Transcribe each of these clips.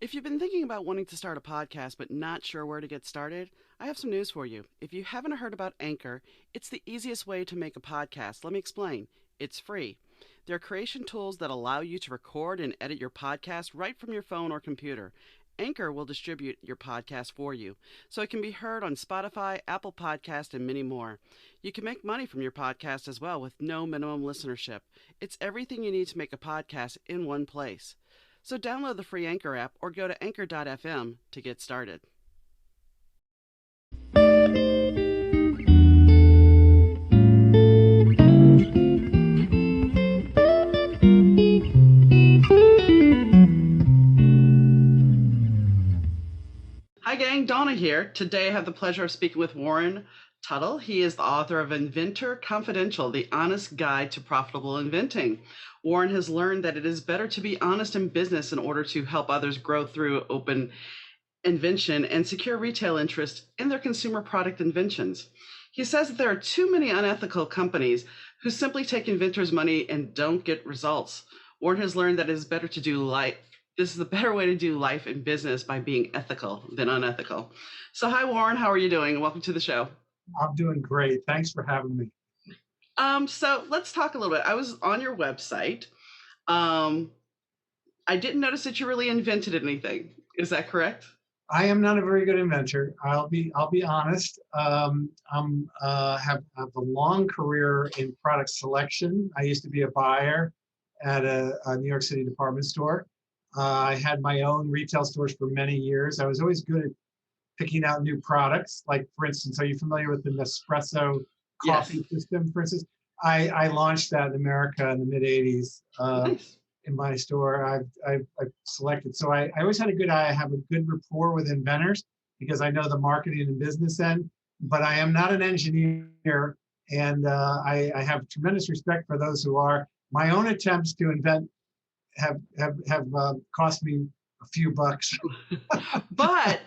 If you've been thinking about wanting to start a podcast but not sure where to get started, I have some news for you. If you haven't heard about Anchor, it's the easiest way to make a podcast. Let me explain. It's free. There are creation tools that allow you to record and edit your podcast right from your phone or computer. Anchor will distribute your podcast for you, so it can be heard on Spotify, Apple Podcast, and many more. You can make money from your podcast as well with no minimum listenership. It's everything you need to make a podcast in one place. So download the free Anchor app or go to anchor.fm to get started. Hi gang, Donna here. Today I have the pleasure of speaking with Warren Tuttle. He is the author of Inventor Confidential, the honest guide to profitable inventing. Warren has learned that it is better to be honest in business in order to help others grow through open invention and secure retail interest in their consumer product inventions. He says that there are too many unethical companies who simply take inventors' money and don't get results. Warren has learned that it is better to do life. This is a better way to do life and business by being ethical than unethical. So hi, Warren. How are you doing? Welcome to the show. I'm doing great. Thanks for having me. So let's talk a little bit. I was on your website. I didn't notice that you really invented anything. Is that correct? I am not a very good inventor. I'll be honest. Have a long career in product selection. I used to be a buyer at a New York City department store. I had my own retail stores for many years. I was always good at picking out new products. Like, for instance, are you familiar with the Nespresso coffee system, for instance? I launched that in America in the mid 80s Nice. in my store. I've selected. So I always had a good eye. I have a good rapport with inventors because I know the marketing and business end, but I am not an engineer. And I have tremendous respect for those who are. My own attempts to invent have cost me a few bucks. but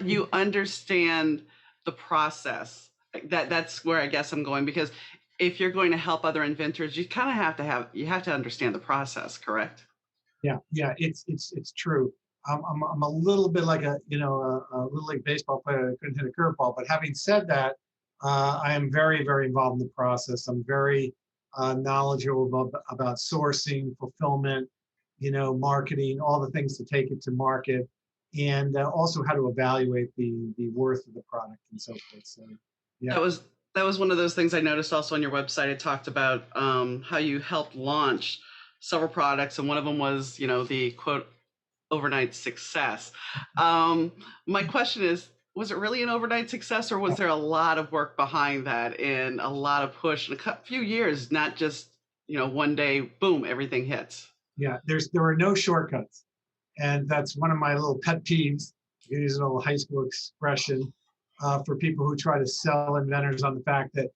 you understand the process. That's where I guess I'm going, because if you're going to help other inventors, you kind of have to understand the process, correct? Yeah, it's true. I'm a little bit like a little league baseball player that couldn't hit a curveball. But having said that, I am very, very involved in the process. I'm very knowledgeable about sourcing, fulfillment, marketing, all the things to take it to market, and also how to evaluate the worth of the product and so forth. So, yeah. That was one of those things I noticed also on your website. It talked about how you helped launch several products, and one of them was, the quote, overnight success. My question is, was it really an overnight success, or was there a lot of work behind that and a lot of push in a few years, not just, one day, boom, everything hits? Yeah, there are no shortcuts. And that's one of my little pet peeves, to use an old high school expression, for people who try to sell inventors on the fact that,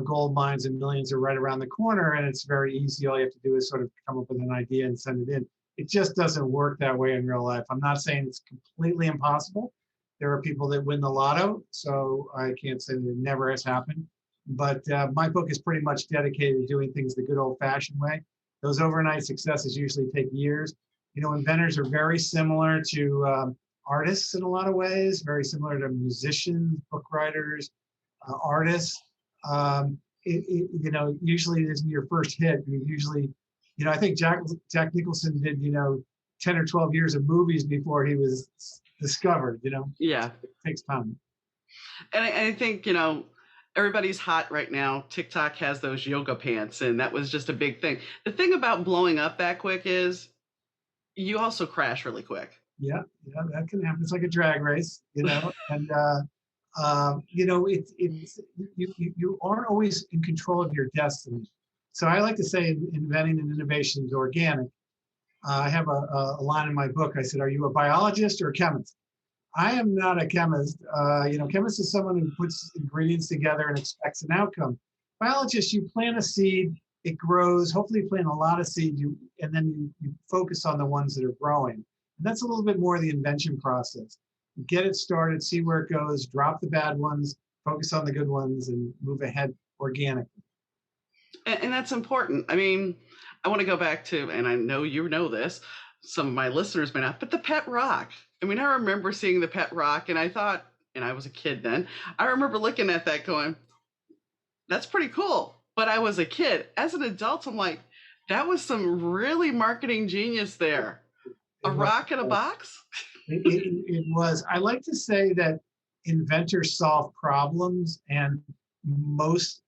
gold mines and millions are right around the corner and it's very easy. All you have to do is sort of come up with an idea and send it in. It just doesn't work that way in real life. I'm not saying it's completely impossible. There are people that win the lotto, so I can't say that it never has happened. But my book is pretty much dedicated to doing things the good old-fashioned way. Those overnight successes usually take years. Inventors are very similar to artists in a lot of ways, very similar to musicians, book writers, artists. Usually it isn't your first hit. I think Jack Nicholson did, 10 or 12 years of movies before he was discovered, Yeah. It takes time. And I think, everybody's hot right now. TikTok has those yoga pants, and that was just a big thing. The thing about blowing up that quick is you also crash really quick. Yeah, that can happen. It's like a drag race, and you aren't always in control of your destiny. So I like to say inventing and innovation is organic. I have a line in my book. I said, "Are you a biologist or a chemist?" I am not a chemist. Chemist is someone who puts ingredients together and expects an outcome. Biologist, you plant a seed, it grows. Hopefully, you plant a lot of seed, and then you focus on the ones that are growing. And that's a little bit more of the invention process. Get it started, see where it goes, drop the bad ones, focus on the good ones, and move ahead organically. And that's important. I mean, I want to go back to, and I know you know this, some of my listeners may not, but the pet rock. I mean, I remember seeing the pet rock and I thought, and I was a kid then, I remember looking at that going, that's pretty cool. But I was a kid. As an adult, I'm like, that was some really marketing genius there. A rock in a box? It was. I like to say that inventors solve problems, and most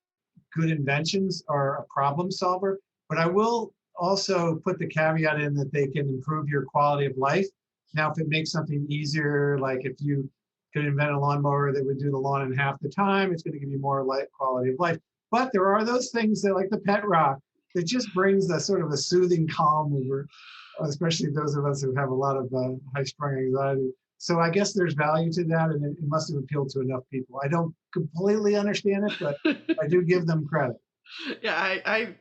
good inventions are a problem solver. But I will also put the caveat in that they can improve your quality of life. Now, if it makes something easier, like if you could invent a lawnmower that would do the lawn in half the time, it's going to give you more quality of life. But there are those things that, like the pet rock, that just brings a sort of a soothing calm over, especially those of us who have a lot of high-strung anxiety. So I guess there's value to that, and it must have appealed to enough people. I don't completely understand it, but I do give them credit. Yeah, I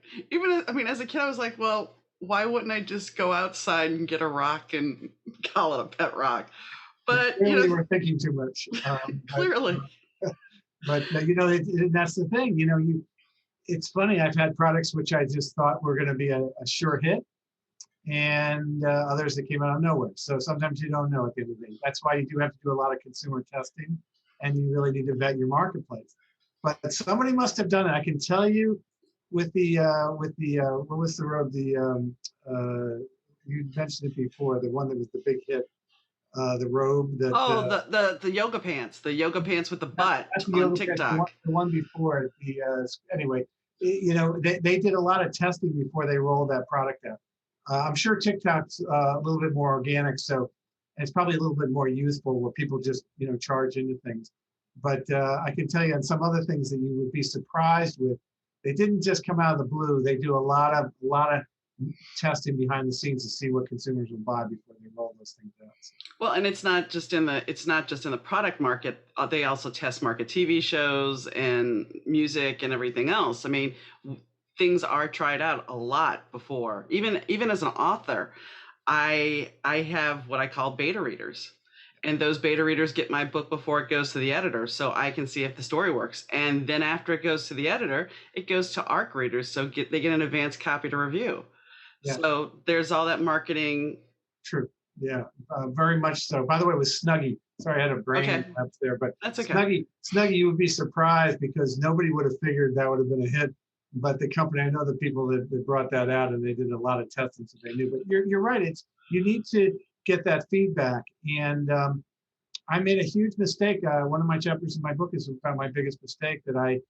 mean, as a kid, I was like, well, why wouldn't I just go outside and get a rock and call it a pet rock? But clearly, we're thinking too much. Clearly. But that's the thing. It's funny. I've had products which I just thought were going to be a sure hit, and others that came out of nowhere. So sometimes you don't know at the end of the day. That's why you do have to do a lot of consumer testing, and you really need to vet your marketplace. But somebody must have done it. I can tell you, with the what was the robe? You mentioned it before. The one that was the big hit. The robe that the yoga pants with the butt on TikTok. The one before anyway, they did a lot of testing before they rolled that product out. I'm sure TikTok's a little bit more organic, so it's probably a little bit more useful where people just charge into things. But I can tell you on some other things that you would be surprised with, they didn't just come out of the blue. They do a lot of testing behind the scenes to see what consumers will buy before they roll those things out. Well, and it's not just in the product market. They also test market TV shows and music and everything else. I mean, things are tried out a lot before. Even as an author, I have what I call beta readers. And those beta readers get my book before it goes to the editor, so I can see if the story works. And then after it goes to the editor, it goes to ARC readers, so they get an advanced copy to review. Yeah. So there's all that marketing. True. Yeah, very much so. By the way, it was Snuggie. Sorry, I had a brain lapse there, but that's okay. Snuggie, you would be surprised because nobody would have figured that would have been a hit. But the company, I know the people that brought that out, and they did a lot of testing, so they knew. But you're right. You need to get that feedback. And I made a huge mistake. One of my chapters in my book is about my biggest mistake, that I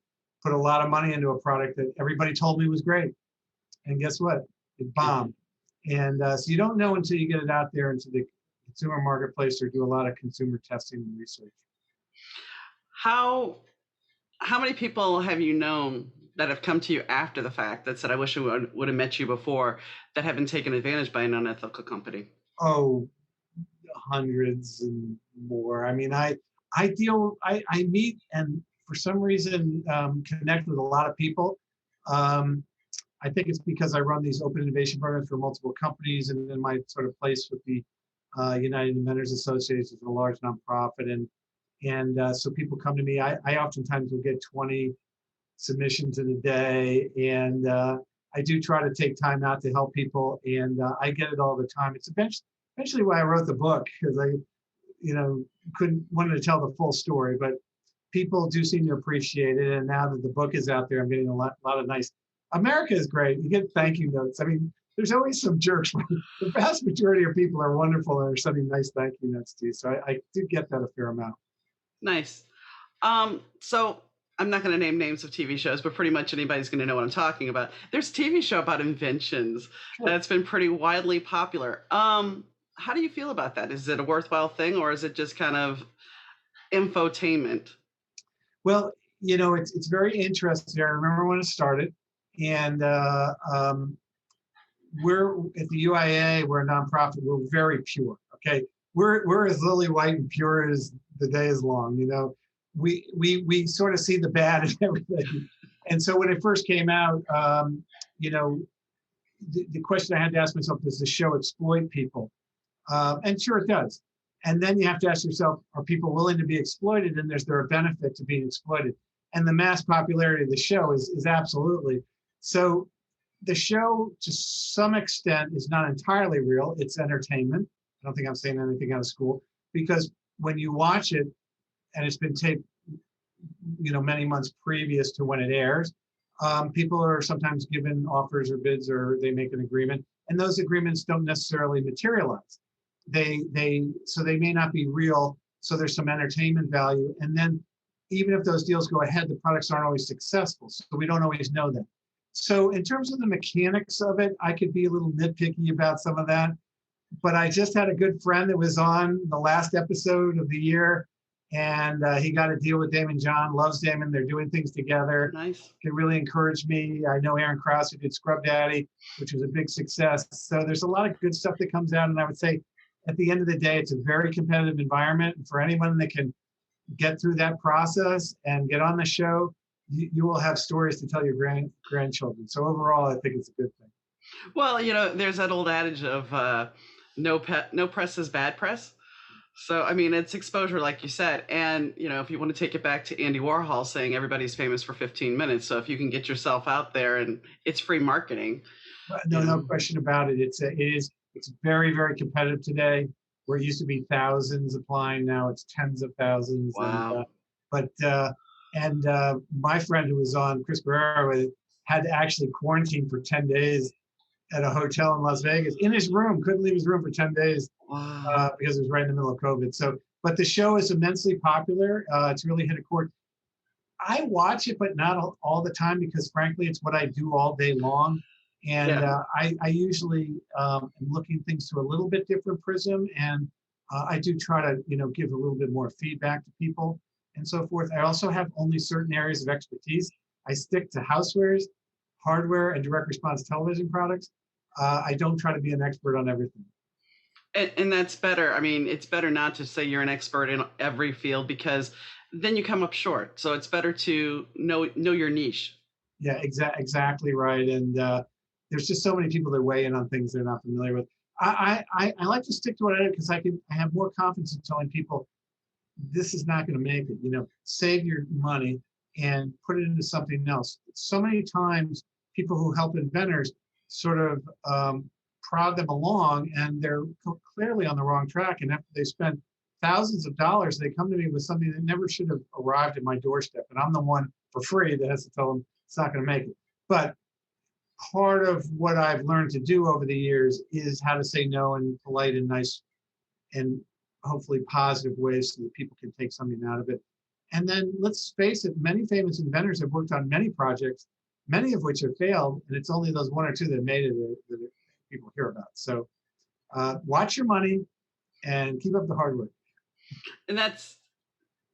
put a lot of money into a product that everybody told me was great. And guess what? It bombed. And so you don't know until you get it out there into the consumer marketplace or do a lot of consumer testing and research. How many people have you known that have come to you after the fact that said, I wish I would have met you before, that have been taken advantage by an unethical company? Oh, hundreds and more. I mean, I meet and for some reason connect with a lot of people. I think it's because I run these open innovation programs for multiple companies, and then my sort of place with the United Inventors Association is a large nonprofit, and so people come to me. I oftentimes will get 20 submissions in a day, and I do try to take time out to help people, and I get it all the time. It's eventually why I wrote the book, because I, wanted to tell the full story, but people do seem to appreciate it, and now that the book is out there, I'm getting a lot of nice. America is great. You get thank you notes. I mean, there's always some jerks. The vast majority of people are wonderful and are sending nice thank you notes to you. So I do get that a fair amount. Nice. So I'm not going to name names of TV shows, but pretty much anybody's going to know what I'm talking about. There's a TV show about inventions that's been pretty widely popular. How do you feel about that? Is it a worthwhile thing, or is it just kind of infotainment? Well, it's very interesting. I remember when it started. And we're at the UIA, we're a nonprofit, we're very pure, okay? We're as lily white and pure as the day is long, We sort of see the bad in everything. And so when it first came out, the question I had to ask myself, does the show exploit people? And sure it does. And then you have to ask yourself, are people willing to be exploited, and is there a benefit to being exploited? And the mass popularity of the show is absolutely. So The show, to some extent, is not entirely real. It's entertainment. I don't think I'm saying anything out of school, because when you watch it, and it's been taped, many months previous to when it airs, people are sometimes given offers or bids, or they make an agreement, and those agreements don't necessarily materialize. So they may not be real. So there's some entertainment value, and then even if those deals go ahead, the products aren't always successful. So we don't always know that. So in terms of the mechanics of it, I could be a little nitpicky about some of that. But I just had a good friend that was on the last episode of the year, and he got a deal with Damon John, loves Damon. They're doing things together. Nice. It really encouraged me. I know Aaron Krause, who did Scrub Daddy, which was a big success. So there's a lot of good stuff that comes out. And I would say at the end of the day, it's a very competitive environment. And for anyone that can get through that process and get on the show, you will have stories to tell your grandchildren. So overall, I think it's a good thing. Well, there's that old adage of no press is bad press. So, I mean, it's exposure, like you said. And, if you want to take it back to Andy Warhol saying everybody's famous for 15 minutes. So if you can get yourself out there, and it's free marketing. No question about it. It's very, very competitive today. Where it used to be thousands applying, now it's tens of thousands. Wow. And my friend who was on, Chris Guerrero, had to actually quarantine for 10 days at a hotel in Las Vegas, in his room, couldn't leave his room for 10 days. Wow. Because it was right in the middle of COVID. So, but the show is immensely popular. It's really hit a chord. I watch it, but not all the time, because frankly, it's what I do all day long. And I usually am looking things through a little bit different prism. And I do try to, give a little bit more feedback to people and so forth. I also have only certain areas of expertise. I stick to housewares, hardware, and direct response television products. I don't try to be an expert on everything. And that's better. I mean, it's better not to say you're an expert in every field, because then you come up short. So it's better to know your niche. Yeah, exactly right. And there's just so many people that weigh in on things they're not familiar with. I like to stick to what I do, because I have more confidence in telling people this is not going to make it. Save your money and put it into something else. So many times people who help inventors sort of prod them along, and they're clearly on the wrong track. And after they spend thousands of dollars, they come to me with something that never should have arrived at my doorstep. And I'm the one for free that has to tell them it's not going to make it. But part of what I've learned to do over the years is how to say no in polite and nice and hopefully positive ways, so that people can take something out of it. And then let's face it, many famous inventors have worked on many projects, many of which have failed, and it's only those one or two that made it that people hear about. So watch your money and keep up the hard work. And that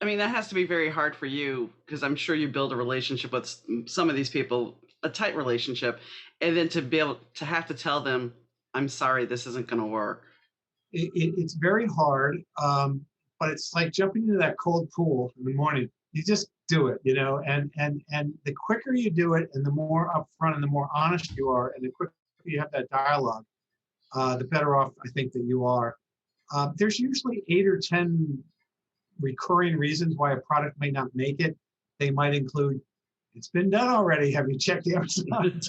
has to be very hard for you, because I'm sure you build a relationship with some of these people, a tight relationship, and then to be able to have to tell them, I'm sorry, this isn't going to work. It's very hard, but it's like jumping into that cold pool in the morning. You just do it, and the quicker you do it, and the more upfront and the more honest you are, and the quicker you have that dialogue, the better off I think that you are. There's usually 8 or 10 recurring reasons why a product may not make it. They might include, it's been done already. Have you checked Amazon?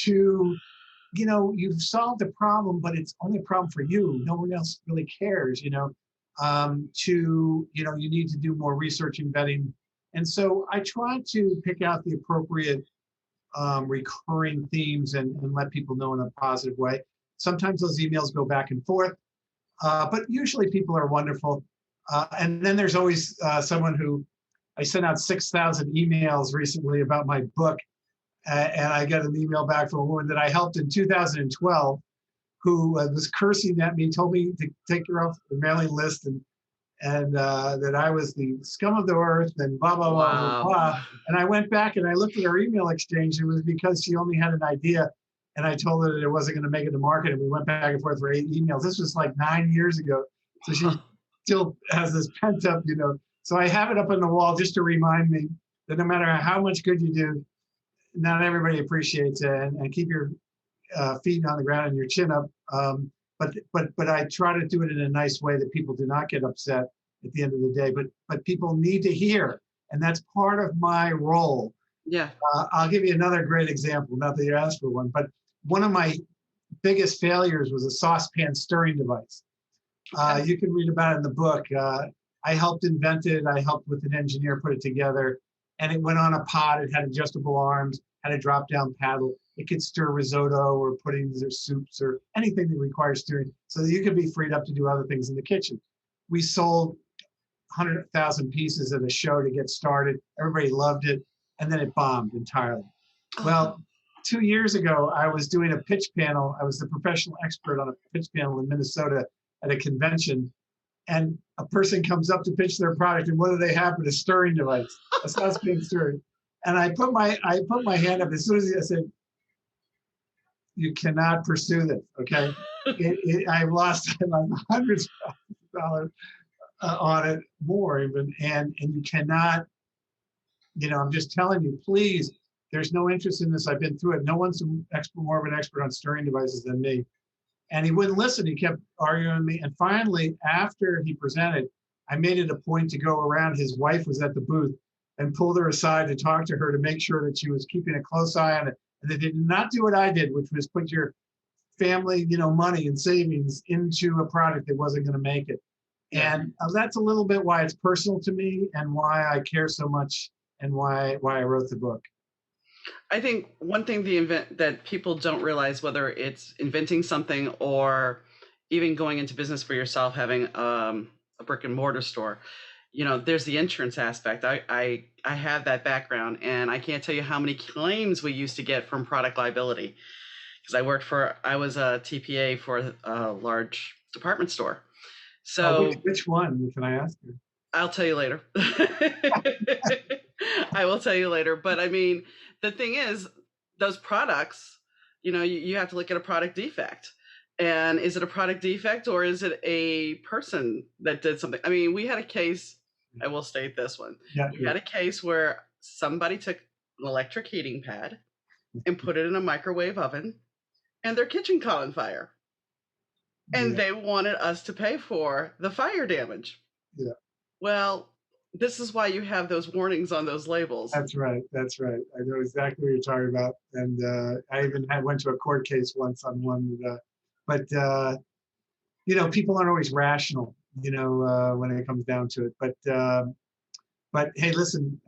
To, you've solved the problem, but it's only a problem for you. No one else really cares, to, you need to do more research and vetting. And so I try to pick out the appropriate recurring themes and let people know in a positive way. Sometimes those emails go back and forth, but usually people are wonderful. And then there's always someone who, I sent out 6,000 emails recently about my book, and I got an email back from a woman that I helped in 2012 who was cursing at me, told me to take her off the mailing list, and that I was the scum of the earth and blah, blah, blah, blah, blah. And I went back and I looked at our email exchange. It was because she only had an idea, and I told her that it wasn't going to make it to market, and we went back and forth for 8 emails. This was like 9 years ago. So she still has this pent up, So I have it up on the wall just to remind me that no matter how much good you do, not everybody appreciates it, and keep your feet on the ground and your chin up. But I try to do it in a nice way that people do not get upset at the end of the day. But people need to hear, and that's part of my role Yeah. I'll give you another great example, not that you asked for one, but one of my biggest failures was a saucepan stirring device. Okay. You can read about it in the book. I helped invent it. I helped with an engineer put it together, and it went on a pot. It had adjustable arms, had a drop-down paddle. It could stir risotto or puddings or soups or anything that requires stirring, so that you could be freed up to do other things in the kitchen. We sold 100,000 pieces at a show to get started. Everybody loved it, and then it bombed entirely. Oh, Well, 2 years ago, I was doing a pitch panel. I was the professional expert on a pitch panel in Minnesota at a convention, and a person comes up to pitch their product, and what do they have but a stirring device, a saucepan stirring. And I put my hand up as soon as I said, "You cannot pursue this." Okay, I've lost hundreds of dollars on it, more even, and you cannot. I'm just telling you, please. There's no interest in this. I've been through it. No one's more of an expert on stirring devices than me. And he wouldn't listen. He kept arguing with me. And finally, after he presented, I made it a point to go around. His wife was at the booth and pulled her aside to talk to her to make sure that she was keeping a close eye on it. And they did not do what I did, which was put your family, money and savings into a product that wasn't going to make it. yeah. And that's a little bit why it's personal to me and why I care so much and why I wrote the book. I think one thing that people don't realize, whether it's inventing something or even going into business for yourself, having a brick and mortar store, there's the insurance aspect. I have that background, and I can't tell you how many claims we used to get from product liability because I was a TPA for a large department store. So Which one, can I ask you? I'll tell you later. I will tell you later. But I mean, the thing is, those products, you have to look at a product defect. And is it a product defect or is it a person that did something? I mean, we had a case, I will state this one. Yeah, We had a case where somebody took an electric heating pad and put it in a microwave oven and their kitchen caught on fire. And yeah, they wanted us to pay for the fire damage. yeah. Well, this is why you have those warnings on those labels. That's right. That's right. I know exactly what you're talking about. And I even went to a court case once on one. But people aren't always rational. When it comes down to it. But hey, listen.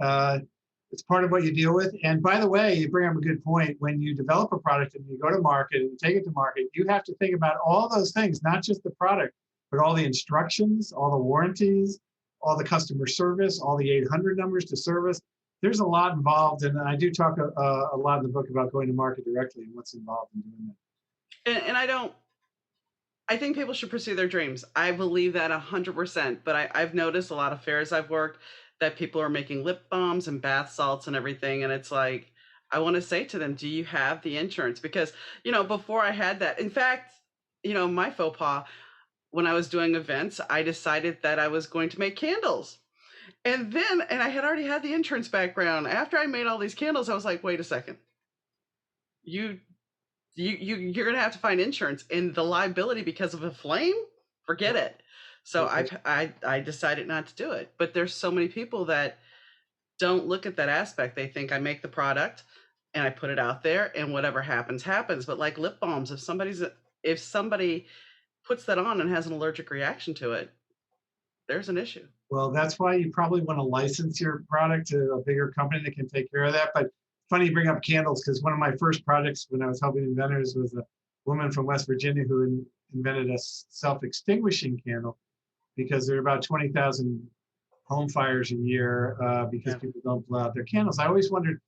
It's part of what you deal with. And by the way, you bring up a good point. When you develop a product and you go to market and you take it to market, you have to think about all those things, not just the product, but all the instructions, all the warranties, all the customer service, all the 800 numbers to service. There's a lot involved. And I do talk a lot in the book about going to market directly and what's involved in doing that. And I think people should pursue their dreams. I believe that 100%. But I've noticed a lot of fairs I've worked that people are making lip balms and bath salts and everything. And it's like, I want to say to them, do you have the insurance? Because, before I had that, in fact, my faux pas, when I was doing events, I decided that I was going to make candles. And I had already had the insurance background. After I made all these candles, I was like, wait a second. You're going to have to find insurance, and the liability because of a flame, forget it. So I decided not to do it. But there's so many people that don't look at that aspect. They think I make the product and I put it out there and whatever happens, happens. But like lip balms, if somebody puts that on and has an allergic reaction to it, there's an issue. Well, that's why you probably want to license your product to a bigger company that can take care of that. But funny you bring up candles, because one of my first projects when I was helping inventors was a woman from West Virginia who invented a self-extinguishing candle, because there are about 20,000 home fires a year because people don't blow out their candles. I always wondered,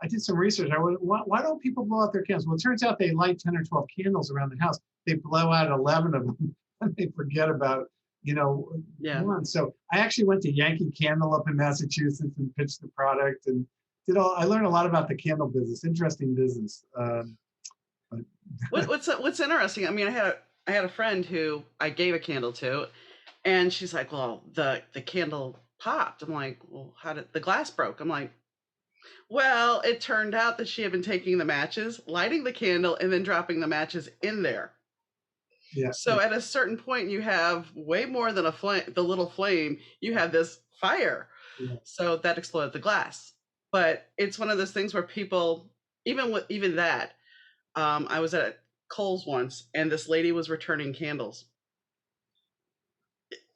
I did some research. Why don't people blow out their candles? Well, it turns out they light 10 or 12 candles around the house. They blow out 11 of them and they forget about, one. So I actually went to Yankee Candle up in Massachusetts and pitched the product and I learned a lot about the candle business. Interesting business. What's interesting? I mean, I had a friend who I gave a candle to, and she's like, "Well, the candle popped." I'm like, "Well, how did the glass broke?" I'm like, "Well, it turned out that she had been taking the matches, lighting the candle, and then dropping the matches in there." Yeah. So at a certain point, you have way more than the little flame. You have this fire. Yeah. So that exploded the glass. But it's one of those things where people, even that, I was at Kohl's once, and this lady was returning candles.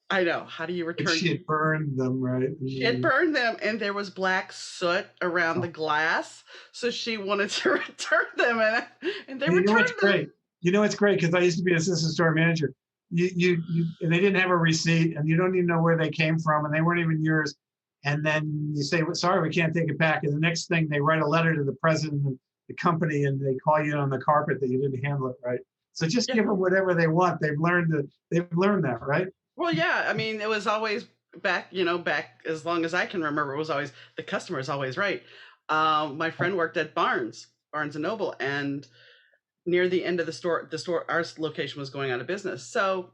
I know. How do you Like return? she had burned them, right? She had burned them, and there was black soot around the glass. So she wanted to return them, and they You know what's returned them. great? You know what's great? Because I used to be an assistant store manager. And they didn't have a receipt, and you don't even know where they came from, and they weren't even yours. And then you say, well, sorry, we can't take it back. And the next thing, they write a letter to the president of the company, and they call you on the carpet that you didn't handle it right. So just Yeah. give them whatever they want. They've learned that, right? Well, yeah. I mean, it was always back as long as I can remember. It was always the customer is always right. My friend worked at Barnes and Noble, and near the end of the store, our location was going out of business. So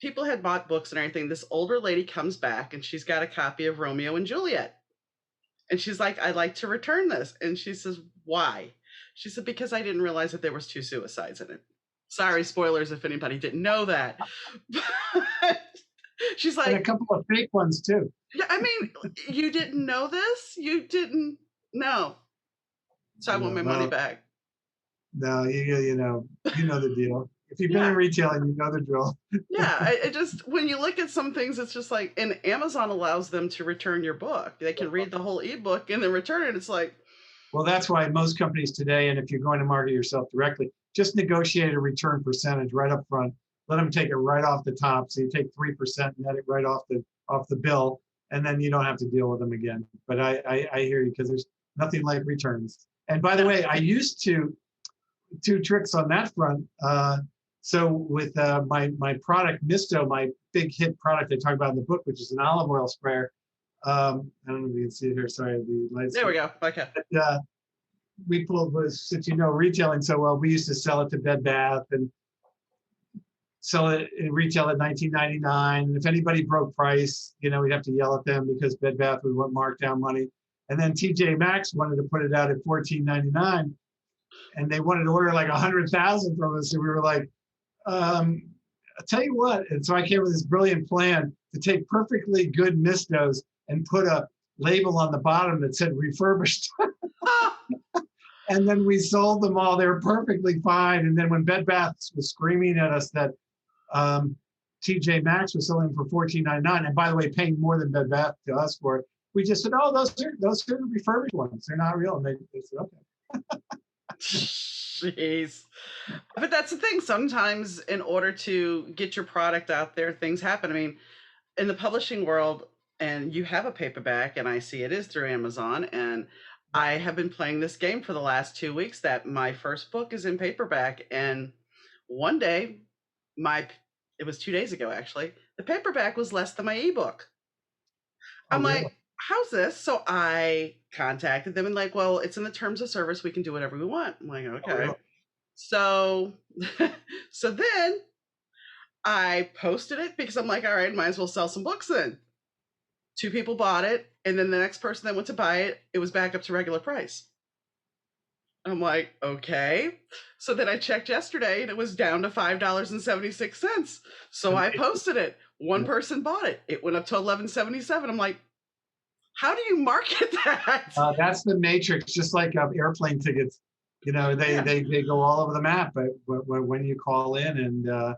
people had bought books and everything. This older lady comes back, and she's got a copy of Romeo and Juliet. And she's like, I'd like to return this. And she says, why? She said, because I didn't realize that there was 2 suicides in it. Sorry, spoilers if anybody didn't know that. But she's like, And a couple of fake ones too. yeah, I mean, you didn't know this? You didn't know. So I want my money back. No, you know the deal. If you've been in retailing, you know the drill. Yeah, it just, when you look at some things, it's just like, and Amazon allows them to return your book. They can read the whole ebook and then return it. It's like, well, that's why most companies today, and if you're going to market yourself directly, just negotiate a return percentage right up front. Let them take it right off the top. So you take 3% net it right off the bill, and then you don't have to deal with them again. But I hear you, because there's nothing like returns. And by the way, I used to, 2 tricks on that front. So with my product, Misto, my big hit product I talk about in the book, which is an olive oil sprayer. I don't know if you can see it here. Sorry, the lights. there we go. Okay. But, we pulled, since you know retailing so well, we used to sell it to Bed Bath and sell it in retail at $19.99. If anybody broke price, we'd have to yell at them because Bed Bath would want markdown money. And then TJ Maxx wanted to put it out at $14.99, and they wanted to order like 100,000 from us. And we were like, I'll tell you what. And so I came with this brilliant plan to take perfectly good Mistos and put a label on the bottom that said refurbished. And then we sold them all. They were perfectly fine. And then when Bed Bath was screaming at us that TJ Maxx was selling for $14.99, and by the way, paying more than Bed Bath to us for it, we just said, oh, those are the refurbished ones. They're not real. And they said, okay. Jeez. But that's the thing. Sometimes in order to get your product out there, things happen. I mean, in the publishing world, and you have a paperback, and I see it is through Amazon, and I have been playing this game for the last 2 weeks that my first book is in paperback. And one day, it was 2 days ago, actually, the paperback was less than my ebook. I'm really? like, how's this? So I contacted them and like, well, it's in the terms of service. We can do whatever we want. I'm like, okay. Really? So, so then I posted it because I'm like, all right, might as well sell some books then. 2 people bought it, and then the next person that went to buy it, it was back up to regular price. I'm like, okay. So then I checked yesterday, and it was down to $5.76. So I posted it. One person bought it. It went up to $11.77. I'm like, how do you market that? That's the matrix, just like airplane tickets. They go all over the map, but when you call in, and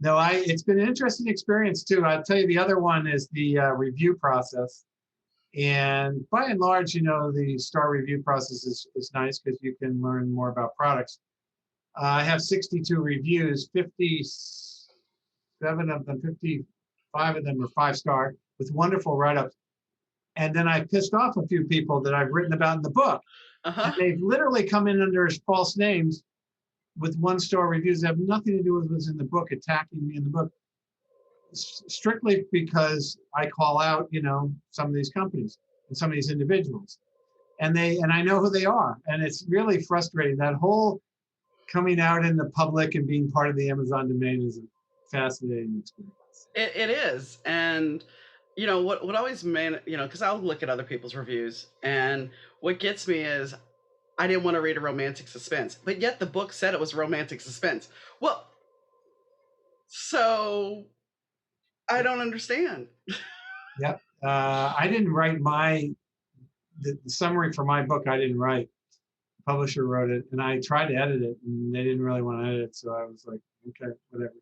no, it's been an interesting experience too. I'll tell you, the other one is the review process. And by and large, the star review process is nice because you can learn more about products. I have 62 reviews, 55 of them are 5-star with wonderful write-ups. And then I pissed off a few people that I've written about in the book. And they've literally come in under false names with 1-star reviews that have nothing to do with what's in the book, attacking me in the book, strictly because I call out, some of these companies and some of these individuals, and I know who they are, and it's really frustrating. That whole coming out in the public and being part of the Amazon domain is a fascinating experience. It is, and what always because I'll look at other people's reviews, and what gets me is I didn't want to read a romantic suspense, but yet the book said it was romantic suspense. Well, so I don't understand. Yep. I didn't write my the summary for my book I didn't write. The publisher wrote it, and I tried to edit it, and they didn't really want to edit it, so I was like, okay, whatever.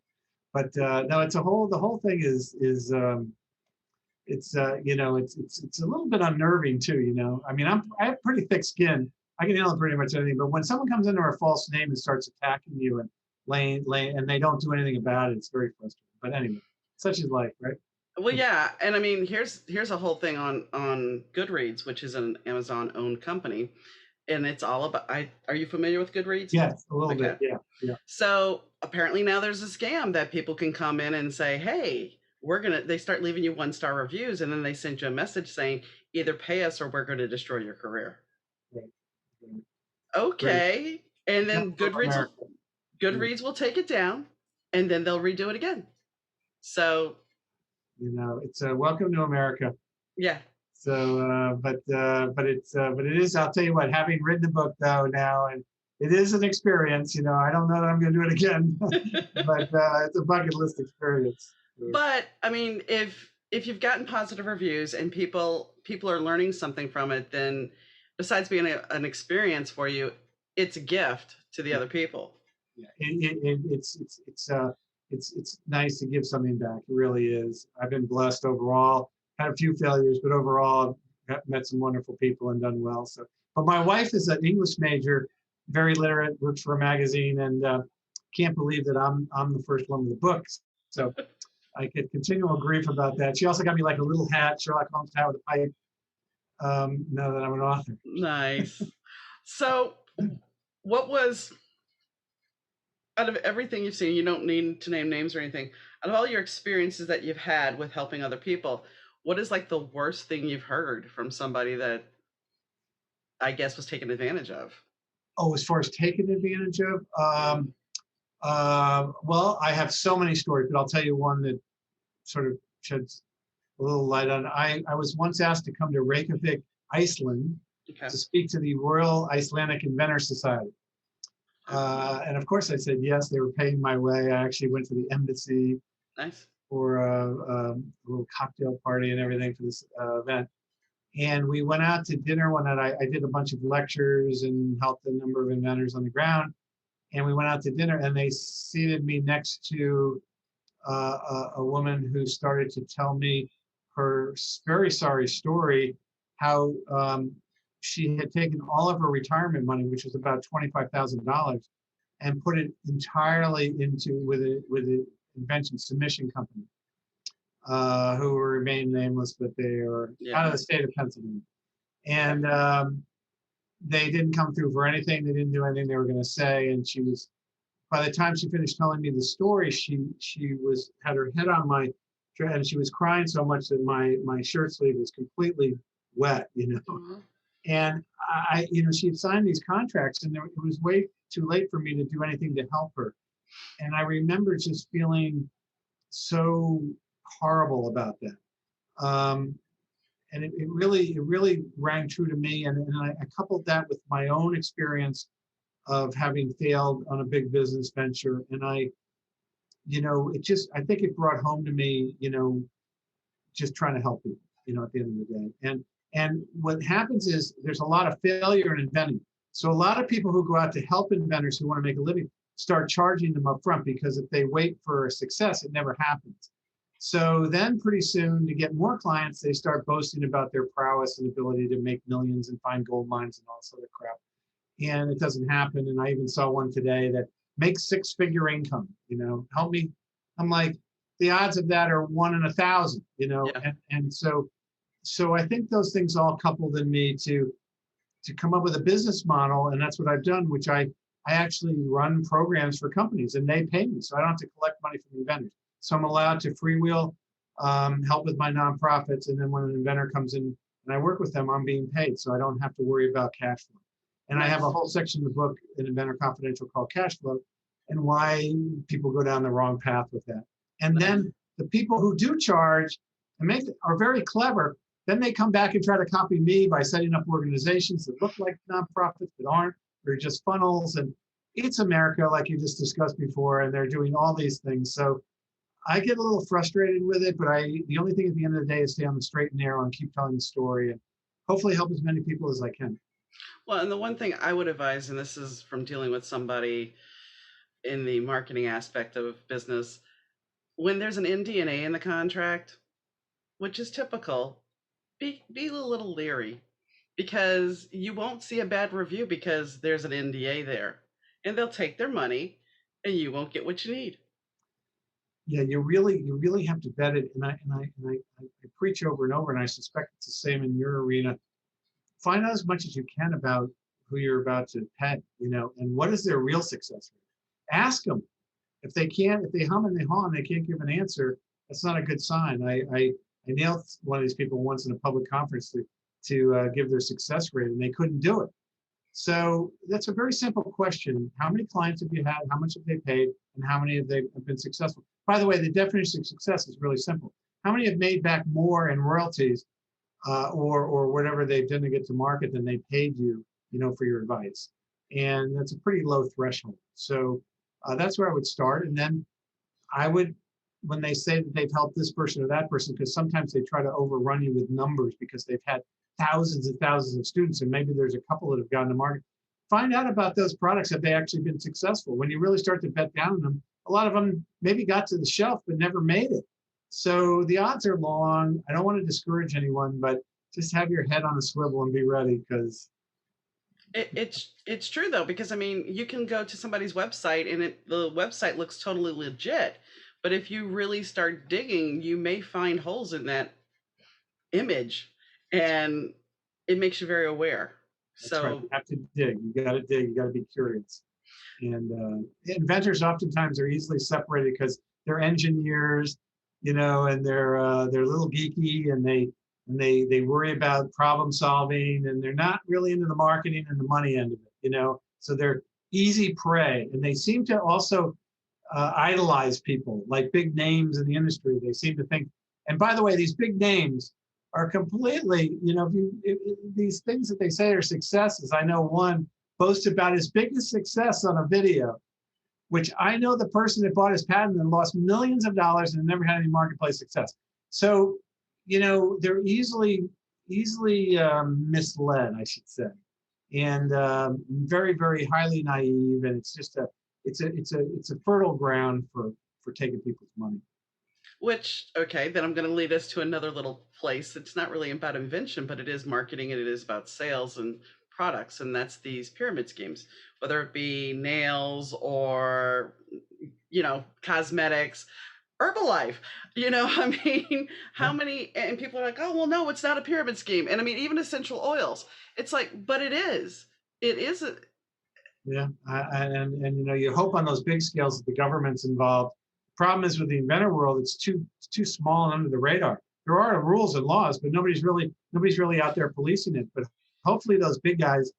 But no, it's a whole. The whole thing is it's you know, it's a little bit unnerving too. You know, I mean, I have pretty thick skin. I can handle pretty much anything. But when someone comes into a false name and starts attacking you and laying, and they don't do anything about it, it's very frustrating. But anyway, such is life, right? Well, yeah, and I mean, here's a whole thing on Goodreads, which is an Amazon-owned company, and it's all about. Are you familiar with Goodreads? Yes, a little bit. Yeah, yeah. So apparently now there's a scam that people can come in and say, "Hey, they start leaving you 1-star reviews, and then they send you a message saying either pay us or we're going to destroy your career." Right. Right. Okay, and then Yeah, Goodreads will take it down, and then they'll redo it again. So, you know, it's a welcome to America. yeah. So, but it is. I'll tell you what. Having written the book though now, and it is an experience. You know, I don't know that I'm going to do it again, but it's a bucket list experience. But I mean, if you've gotten positive reviews and people are learning something from it, then besides being an experience for you, it's a gift to the other people. Yeah, it's nice to give something back. It really is. I've been blessed overall. Had a few failures, but overall, met some wonderful people and done well. So, but my wife is an English major, very literate, works for a magazine, and can't believe that I'm the first one with the books. So I get continual grief about that. She also got me like a little hat, Sherlock Holmes hat with a pipe. Now that I'm an author. Nice. So, what was, out of everything you've seen, you don't need to name names or anything, out of all your experiences that you've had with helping other people, what is like the worst thing you've heard from somebody that I guess was taken advantage of? Oh, as far as taken advantage of? Well, I have so many stories, but I'll tell you one that sort of sheds a little light on. I was once asked to come to Reykjavik, Iceland, to speak to the Royal Icelandic Inventor Society. And of course I said yes. They were paying my way. I actually went to the embassy. Nice. For a little cocktail party and everything for this event. And we went out to dinner one night. I did a bunch of lectures and helped a number of inventors on the ground. And we went out to dinner, and they seated me next to a woman who started to tell me her very sorry story, how she had taken all of her retirement money, which was about $25,000, and put it entirely with an invention submission company, who will remain nameless, but they are out of the state of Pennsylvania. And they didn't come through for anything. They didn't do anything they were going to say. And she was, by the time she finished telling me the story, she had her head on my, and she was crying so much that my shirt sleeve was completely wet, you know. Mm-hmm. And she had signed these contracts, and it was way too late for me to do anything to help her. And I remember just feeling so horrible about that. And it really rang true to me. And I coupled that with my own experience of having failed on a big business venture. And I think it brought home to me, just trying to help people, at the end of the day. And what happens is there's a lot of failure in inventing. So a lot of people who go out to help inventors who want to make a living start charging them up front, because if they wait for success, it never happens. So then pretty soon, to get more clients, they start boasting about their prowess and ability to make millions and find gold mines and all this other crap. And it doesn't happen. And I even saw one today that makes 6-figure income, help me. I'm like, the odds of that are 1 in 1,000, Yeah. And so I think those things all coupled in me to come up with a business model. And that's what I've done, which I actually run programs for companies, and they pay me. So I don't have to collect money from inventors. So I'm allowed to freewheel, help with my nonprofits. And then when an inventor comes in and I work with them, I'm being paid. So I don't have to worry about cash flow. And I have a whole section in the book in Inventor Confidential called Cash Flow, and why people go down the wrong path with that. And then the people who do charge and are very clever, then they come back and try to copy me by setting up organizations that look like nonprofits but aren't. They're just funnels. And it's America, like you just discussed before, and they're doing all these things. So I get a little frustrated with it, but the only thing at the end of the day is stay on the straight and narrow and keep telling the story. hopefully help as many people as I can. Well, and the one thing I would advise, and this is from dealing with somebody in the marketing aspect of business, when there's an NDA in the contract, which is typical, be a little leery because you won't see a bad review because there's an NDA there, and they'll take their money, and you won't get what you need. Yeah, you really have to vet it, and I preach over and over, and I suspect it's the same in your arena. Find out as much as you can about who you're about to pet, and what is their real success rate. Ask them. If they can't, if they hum and they haw and they can't give an answer, that's not a good sign. I nailed one of these people once in a public conference to give their success rate, and they couldn't do it. So that's a very simple question. How many clients have you had? How much have they paid? And how many have they have been successful? By the way, the definition of success is really simple. How many have made back more in royalties or whatever they've done to get to market than they paid you, for your advice? And that's a pretty low threshold. So that's where I would start. And then I would, when they say that they've helped this person or that person, because sometimes they try to overrun you with numbers because they've had thousands and thousands of students, and maybe there's a couple that have gotten to market. Find out about those products. Have they actually been successful? When you really start to bet down on them, a lot of them maybe got to the shelf but never made it. So the odds are long. I don't want to discourage anyone, but just have your head on a swivel and be ready, because It's true though, because I mean you can go to somebody's website and the website looks totally legit, but if you really start digging, you may find holes in that image, and it makes you very aware. that's right. So You have to dig. You got to dig. You got to be curious. And inventors oftentimes are easily separated because they're engineers, and they're a little geeky, and they worry about problem solving, and they're not really into the marketing and the money end of it. So they're easy prey, and they seem to also idolize people like big names in the industry. They seem to think, and by the way, these big names are completely, these things that they say are successes. I know one boasts about his biggest success on a video, which I know the person that bought his patent and lost millions of dollars and never had any marketplace success. So, they're easily misled, I should say, and very, very highly naive. And it's just it's a fertile ground for taking people's money. which, okay, then I'm going to lead us to another little place. It's not really about invention, but it is marketing and it is about sales and products, and that's these pyramid schemes, whether it be nails or cosmetics, Herbalife. I mean, how many, and people are like, oh, well, no, it's not a pyramid scheme. And I mean, even essential oils, it's like, but it is. It is. Yeah, and you hope on those big scales that the government's involved. Problem is with the inventor world, it's too small and under the radar. There are rules and laws, but nobody's really out there policing it. But hopefully those big guys,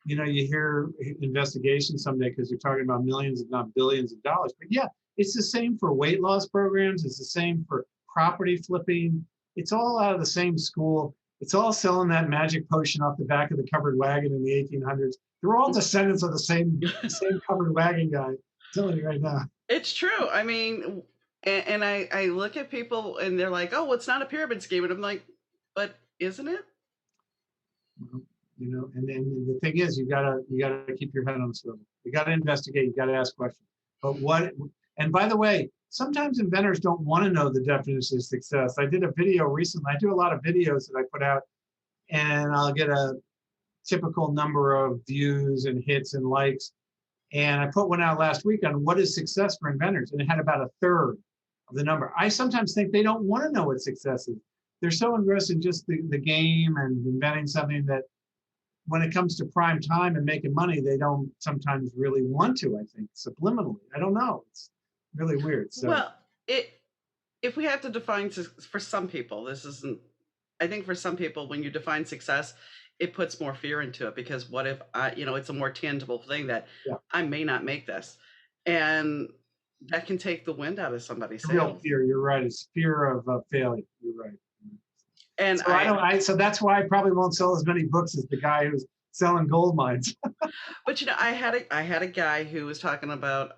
you hear investigations someday because you're talking about millions, if not billions of dollars. But yeah, it's the same for weight loss programs. It's the same for property flipping. It's all out of the same school. It's all selling that magic potion off the back of the covered wagon in the 1800s. They're all descendants of the same covered wagon guy. I'm telling you right now. It's true. I mean, and I look at people and they're like, oh, well, it's not a pyramid scheme. And I'm like, but isn't it? And then the thing is, you gotta keep your head on the swivel. You gotta investigate. You gotta ask questions. But and by the way, sometimes inventors don't want to know the definition of success. I did a video recently. I do a lot of videos that I put out, and I'll get a typical number of views and hits and likes. And I put one out last week on what is success for inventors, and it had about a third of the number. I sometimes think they don't want to know what success is. They're so engrossed in just the game and inventing something that when it comes to prime time and making money, they don't sometimes really want to, I think, subliminally. I don't know. It's really weird. So, well, if we have to define, for some people, this isn't, I think for some people, when you define success, it puts more fear into it, because what if it's a more tangible thing that I may not make this, and that can take the wind out of somebody's sails. Real fear. You're right. It's fear of failure. You're right. And so so that's why I probably won't sell as many books as the guy who's selling gold mines. But I had a guy who was talking about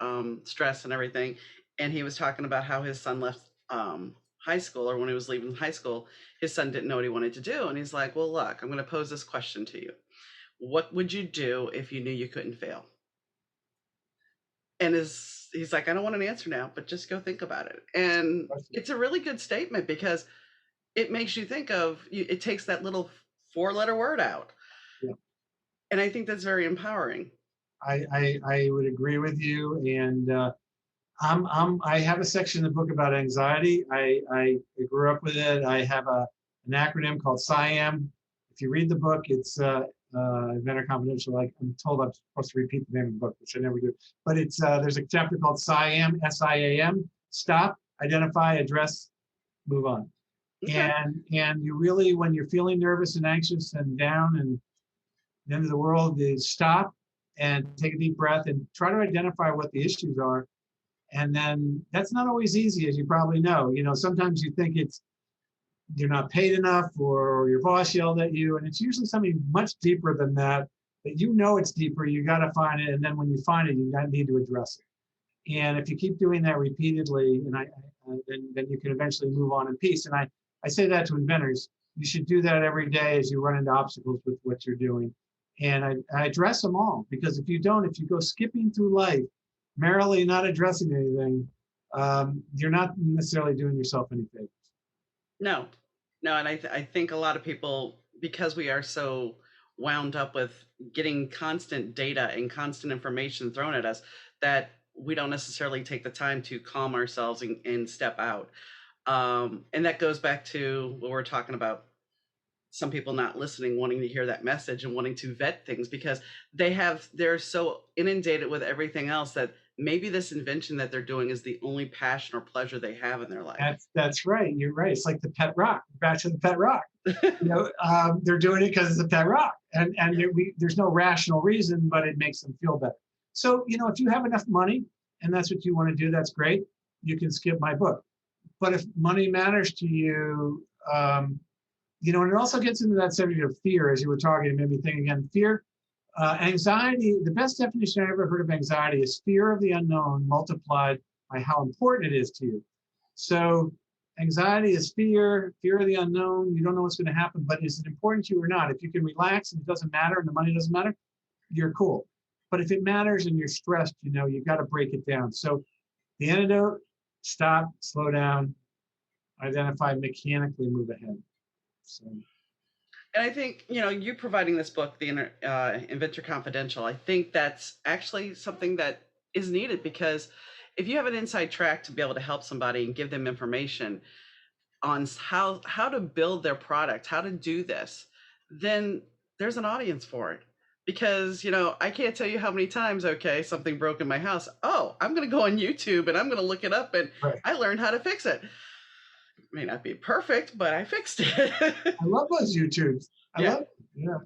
stress and everything, and he was talking about how his son left high school, or when he was leaving high school, his son didn't know what he wanted to do. And he's like, well, look, I'm going to pose this question to you. What would you do if you knew you couldn't fail? And he's like, I don't want an answer now, but just go think about it. And it's a really good statement because it makes you think of, it takes that little 4-letter word out. Yeah. And I think that's very empowering. I would agree with you. And I have a section in the book about anxiety. I grew up with it. I have an acronym called SIAM. If you read the book, it's Inventor Confidential. Like I'm told I'm supposed to repeat the name of the book, which I never do. But it's there's a chapter called SIAM, SIAM. Stop, identify, address, move on. Okay. And you really, when you're feeling nervous and anxious and down and the end of the world, is stop and take a deep breath and try to identify what the issues are. And then that's not always easy, as you probably know. You know, sometimes you think you're not paid enough, or your boss yelled at you, and it's usually something much deeper than that. But you know it's deeper. You got to find it, and then when you find it, you need to address it. And if you keep doing that repeatedly, then you can eventually move on in peace. And I say that to inventors. You should do that every day as you run into obstacles with what you're doing. And I address them all, because if you don't, if you go skipping through life, merrily not addressing anything, you're not necessarily doing yourself any favors. No, and I think a lot of people, because we are so wound up with getting constant data and constant information thrown at us, that we don't necessarily take the time to calm ourselves and step out. And that goes back to what we're talking about. Some people not listening, wanting to hear that message and wanting to vet things because they're so inundated with everything else that maybe this invention that they're doing is the only passion or pleasure they have in their life. That's right. You're right. It's like the pet rock. Back to the pet rock. They're doing it because it's a pet rock, and there's no rational reason, but it makes them feel better. So if you have enough money and that's what you want to do, that's great. You can skip my book. But if money matters to you, and it also gets into that subject of fear, as you were talking. It made me think again. Fear. Anxiety, the best definition I ever heard of anxiety is fear of the unknown multiplied by how important it is to you. So anxiety is fear of the unknown. You don't know what's going to happen, but is it important to you or not? If you can relax and it doesn't matter and the money doesn't matter, you're cool. But if it matters and you're stressed, you got to break it down. So the antidote: stop, slow down, identify, mechanically move ahead. So. And I think, you providing this book, the Inventor Confidential, I think that's actually something that is needed, because if you have an inside track to be able to help somebody and give them information on how to build their product, how to do this, then there's an audience for it. Because, I can't tell you how many times, something broke in my house. Oh, I'm going to go on YouTube and I'm going to look it up, and right. I learned how to fix it. May not be perfect, but I fixed it. I love those YouTubes. I love it. Yeah.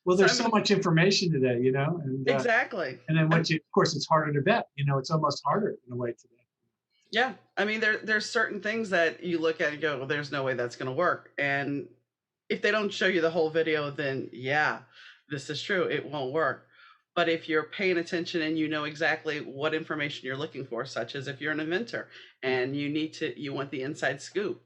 Well, there's so much information today, and exactly. And then of course, it's harder to vet. It's almost harder in a way today. Yeah, I mean, there's certain things that you look at and go, well, there's no way that's going to work. And if they don't show you the whole video, then yeah, this is true. It won't work. But if you're paying attention and you know exactly what information you're looking for, such as if you're an inventor and you want the inside scoop,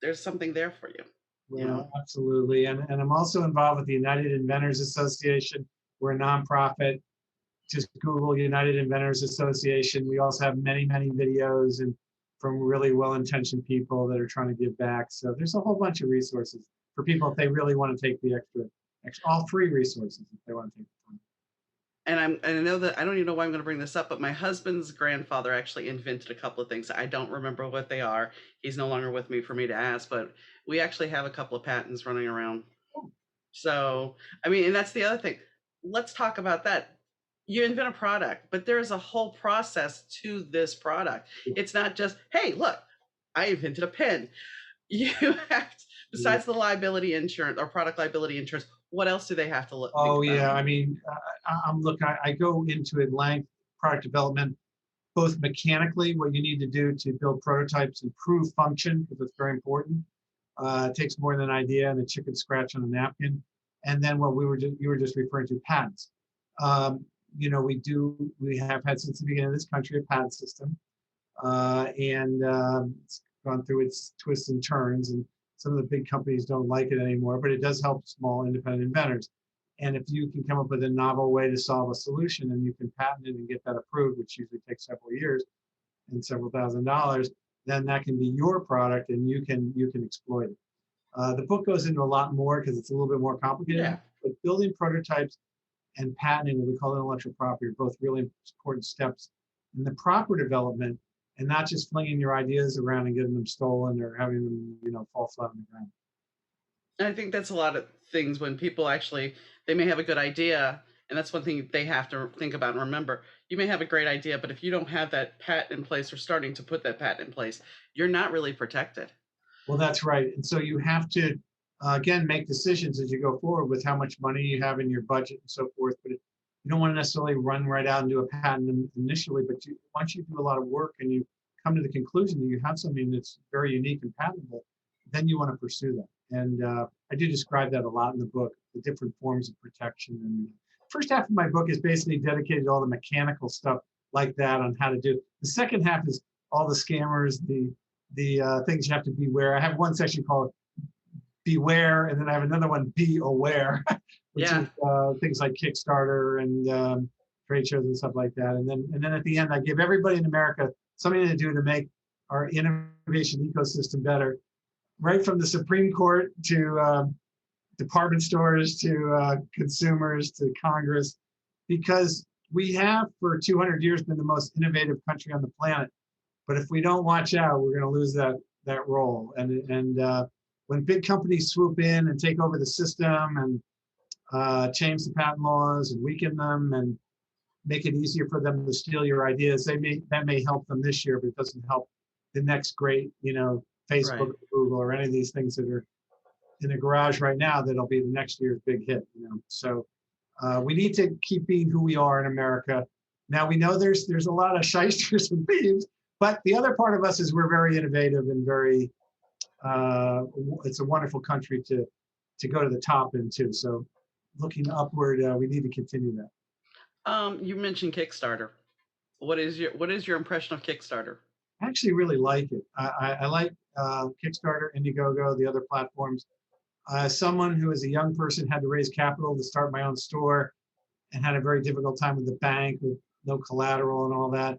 there's something there for you. Well, absolutely. And I'm also involved with the United Inventors Association. We're a nonprofit. Just Google United Inventors Association. We also have many, many videos and from really well-intentioned people that are trying to give back. So there's a whole bunch of resources for people if they really want to take the extra all free resources if they want to take the time. And I know that I don't even know why I'm going to bring this up, but my husband's grandfather actually invented a couple of things. I don't remember what they are. He's no longer with me for me to ask, but we actually have a couple of patents running around. So, I mean, and that's the other thing. Let's talk about that. You invent a product, but there's a whole process to this product. It's not just, hey, look, I invented a pen. You have to, besides the liability insurance or product liability insurance, what else do they have to look? Oh yeah, I mean, I go into at length product development, both mechanically, what you need to do to build prototypes, improve function, because it's very important. It takes more than an idea and a chicken scratch on a napkin. And then what you were just referring to, patents. We have had since the beginning of this country a patent system, and gone through its twists and turns, and some of the big companies don't like it anymore, but it does help small independent inventors. And if you can come up with a novel way to solve a solution and you can patent it and get that approved, which usually takes several years and several $1,000s, then that can be your product and you can exploit it. The book goes into a lot more because it's a little bit more complicated, Yeah. but building prototypes and patenting, what we call intellectual property, are both really important steps in the proper development, and not just flinging your ideas around and getting them stolen or having them, fall flat on the ground. And I think that's a lot of things when people actually, they may have a good idea, and that's one thing they have to think about and remember. You may have a great idea, but if you don't have that patent in place or starting to put that patent in place, you're not really protected. Well, that's right. And so you have to, again, make decisions as you go forward with how much money you have in your budget and so forth. But you don't want to necessarily run right out and do a patent initially, but once you do a lot of work and you come to the conclusion that you have something that's very unique and patentable, then you want to pursue that. And I do describe that a lot in the book, the different forms of protection. And first half of my book is basically dedicated to all the mechanical stuff like that on how to do it. The second half is all the scammers, the things you have to beware. I have one section called Beware, and then I have another one, Be Aware, which is things like Kickstarter and trade shows and stuff like that. And then at the end, I give everybody in America something to do to make our innovation ecosystem better, right from the Supreme Court to department stores to consumers to Congress, because we have for 200 years been the most innovative country on the planet. But if we don't watch out, we're going to lose that role. And when big companies swoop in and take over the system and change the patent laws and weaken them and make it easier for them to steal your ideas, that may help them this year, but it doesn't help the next great, Facebook Right. or Google or any of these things that are in the garage right now that'll be the next year's big hit. So we need to keep being who we are in America. Now we know there's a lot of shysters and thieves, but the other part of us is we're very innovative and very. It's a wonderful country to go to the top into. So looking upward, we need to continue that. You mentioned Kickstarter. What is your impression of Kickstarter? I actually really like it. I like Kickstarter, Indiegogo, the other platforms. Someone who is a young person had to raise capital to start my own store and had a very difficult time with the bank with no collateral and all that.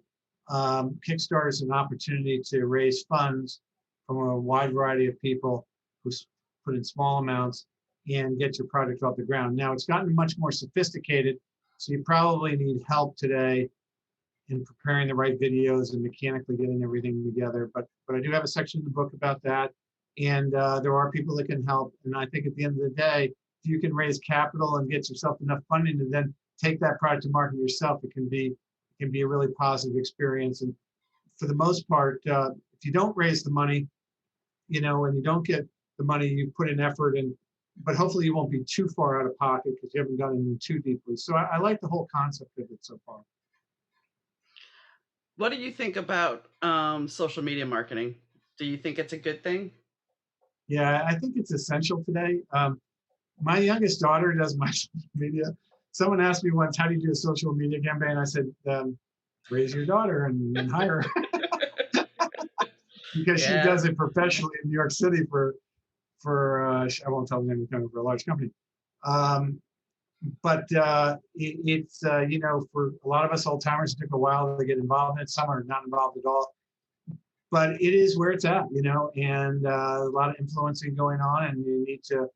Kickstarter is an opportunity to raise funds from a wide variety of people who put in small amounts and get your project off the ground. Now it's gotten much more sophisticated, so you probably need help today in preparing the right videos and mechanically getting everything together. But I do have a section in the book about that, and there are people that can help. And I think at the end of the day, if you can raise capital and get yourself enough funding to then take that product to market yourself, it can be a really positive experience. And for the most part, if you don't raise the money, and you don't get the money, you put in effort, but hopefully you won't be too far out of pocket because you haven't gone in too deeply. So I like the whole concept of it so far. What do you think about social media marketing? Do you think it's a good thing? Yeah, I think it's essential today. My youngest daughter does my social media. Someone asked me once, how do you do a social media campaign? I said, raise your daughter and hire her. Because she does it professionally in New York City for I won't tell the name of the company, for a large company. But it's for a lot of us old timers, it took a while to get involved in it. Some are not involved at all. But it is where it's at, and a lot of influencing going on, and you need to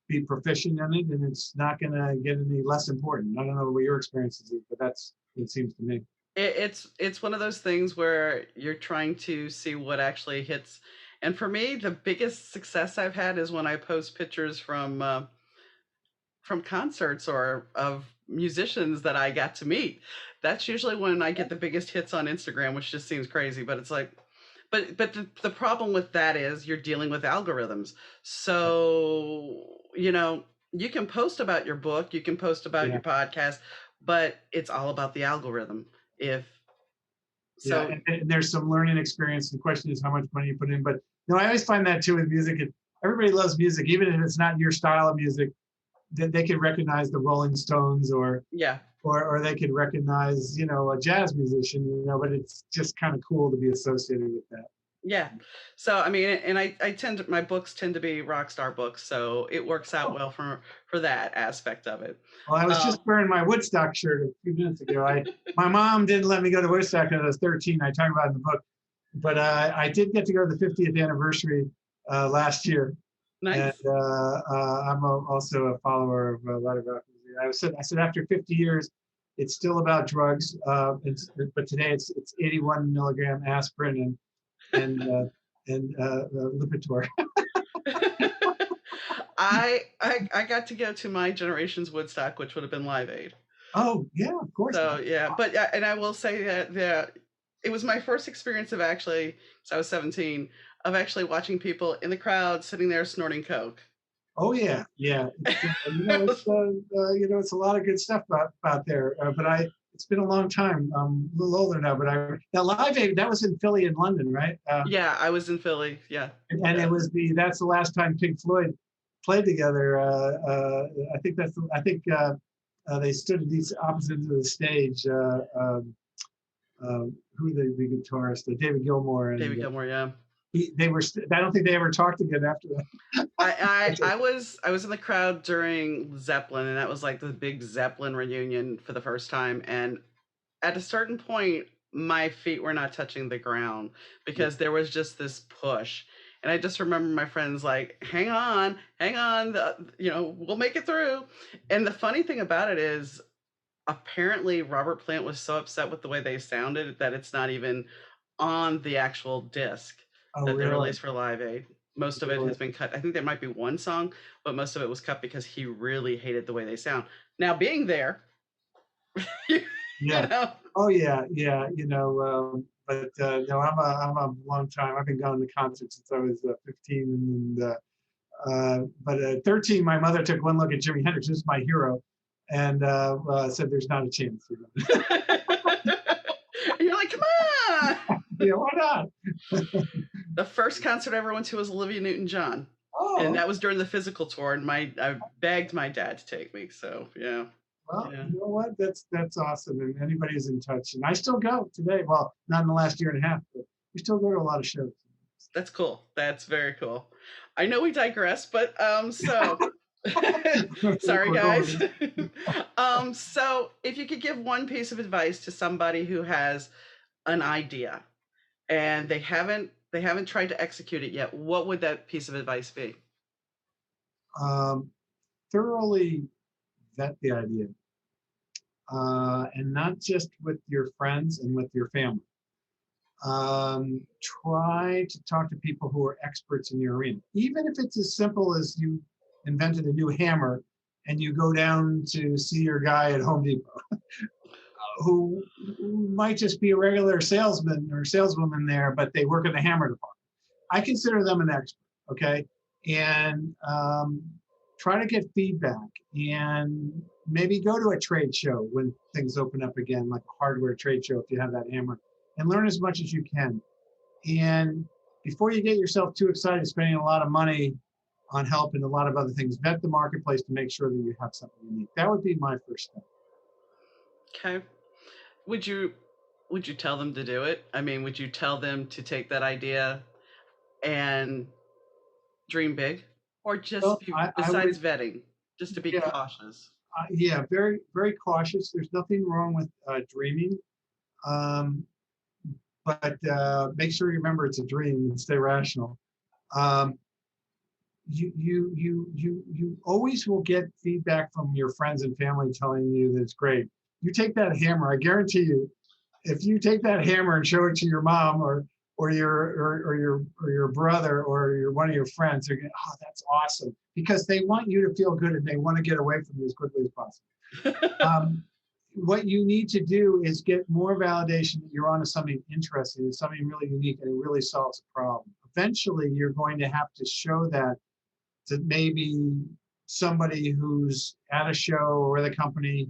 be proficient in it, and it's not going to get any less important. I don't know what your experience is, but that's what it seems to me. It's one of those things where you're trying to see what actually hits. And for me, the biggest success I've had is when I post pictures from concerts or of musicians that I got to meet. That's usually when I get the biggest hits on Instagram, which just seems crazy, but it's like, but the problem with that is you're dealing with algorithms. So, you can post about your book, you can post about your podcast, but it's all about the algorithm. And there's some learning experience. The question is how much money you put in. But I always find that too with music. Everybody loves music, even if it's not your style of music. They could recognize the Rolling Stones or they could recognize a jazz musician. But it's just kind of cool to be associated with that. Yeah. So I mean, and I tend to, my books tend to be rock star books, so it works out Oh, well for that aspect of it. well, I was Um, just wearing my Woodstock shirt a few minutes ago. My mom didn't let me go to Woodstock when I was 13. I talk about it in the book, but I did get to go to the 50th anniversary last year, and nice. also a follower of a lot of. I said after 50 years, it's still about drugs. But today it's 81 milligram aspirin and uh, and Lipitor. I got to go to my generation's Woodstock, which would have been Live Aid. Oh yeah, of course. So yeah, but yeah, and I will say that it was my first experience of actually, so I was 17, of actually watching people in the crowd sitting there snorting coke. Oh yeah, yeah. It was It's a lot of good stuff about there. But it's been a long time. I'm a little older now, but that Live Aid that was in Philly and London, right? yeah, I was in Philly. Yeah, And yeah. it was that's the last time Pink Floyd played together. I think they stood at these opposite ends of the stage. Who the guitarist? David Gilmour David and Gilmour. Yeah. they were. I don't think they ever talked again after that. I was in the crowd during Zeppelin, and that was like the big Zeppelin reunion for the first time. And at a certain point, my feet were not touching the ground because there was just this push. And I just remember my friends like, hang on, we'll make it through. And the funny thing about it is, apparently Robert Plant was so upset with the way they sounded that it's not even on the actual disc Oh that they really? released for Live Aid. Most of it Really? has been cut. I think there might be one song, but most of it was cut because he really hated the way they sound. Now, being there, you Yeah. know, Oh yeah, yeah. But no, I'm a long time. I've been going to concerts since I was 15, but at 13, my mother took one look at Jimi Hendrix, who's my hero, and said, "There's not a chance." you're like, come on. Yeah, why not? The first concert I ever went to was Olivia Newton-John, and Oh, that was during the physical tour. And I begged my dad to take me. So yeah, well, yeah, you know what? That's awesome. And anybody's in touch, and I still go today. Well, not in the last year and a half, but we still go to a lot of shows. that's cool. That's very cool. I know we digress, but sorry We're guys. going. So if you could give one piece of advice to somebody who has an idea and they haven't tried to execute it yet, what would that piece of advice be? Um, Thoroughly vet the idea, and not just with your friends and with your family. Try to talk to people who are experts in your arena, even if it's as simple as you invented a new hammer and you go down to see your guy at Home Depot who might just be a regular salesman or saleswoman there, but they work in the hammer department. I consider them an expert, okay? And try to get feedback and maybe go to a trade show when things open up again, like a hardware trade show if you have that hammer, and learn as much as you can. And before you get yourself too excited spending a lot of money on help and a lot of other things, vet the marketplace to make sure that you have something unique. That would be my first step. Okay. Would you tell them to do it? I mean, would you tell them to take that idea and dream big, or just Well, be, I would, besides vetting, just to be yeah, cautious? yeah, very, very cautious. There's nothing wrong with dreaming, um, but make sure you remember it's a dream and stay rational. Um, you always will get feedback from your friends and family telling you that it's great. You take that hammer, I guarantee you, if you take that hammer and show it to your mom or your brother or your one of your friends, they're going, oh, that's awesome, because they want you to feel good and they want to get away from you as quickly as possible. What you need to do is get more validation that you're onto something interesting, it's something really unique, and it really solves a problem. Eventually, you're going to have to show that to maybe somebody who's at a show or with a company.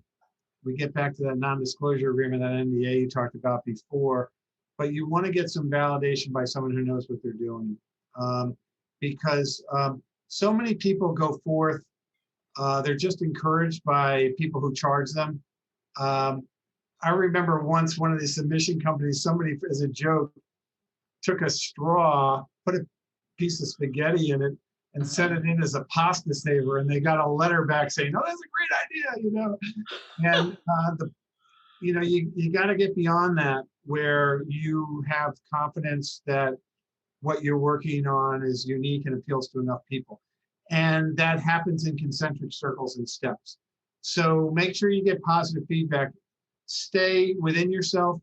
We get back to that non-disclosure agreement, that NDA you talked about before, but you want to get some validation by someone who knows what they're doing, because so many people go forth, they're just encouraged by people who charge them. I remember once one of the submission companies, somebody as a joke took a straw, put a piece of spaghetti in it, and sent it in as a pasta saver, and they got a letter back saying, "Oh, that's a great idea," And you got to get beyond that, where you have confidence that what you're working on is unique and appeals to enough people. And that happens in concentric circles and steps. So make sure you get positive feedback. Stay within yourself.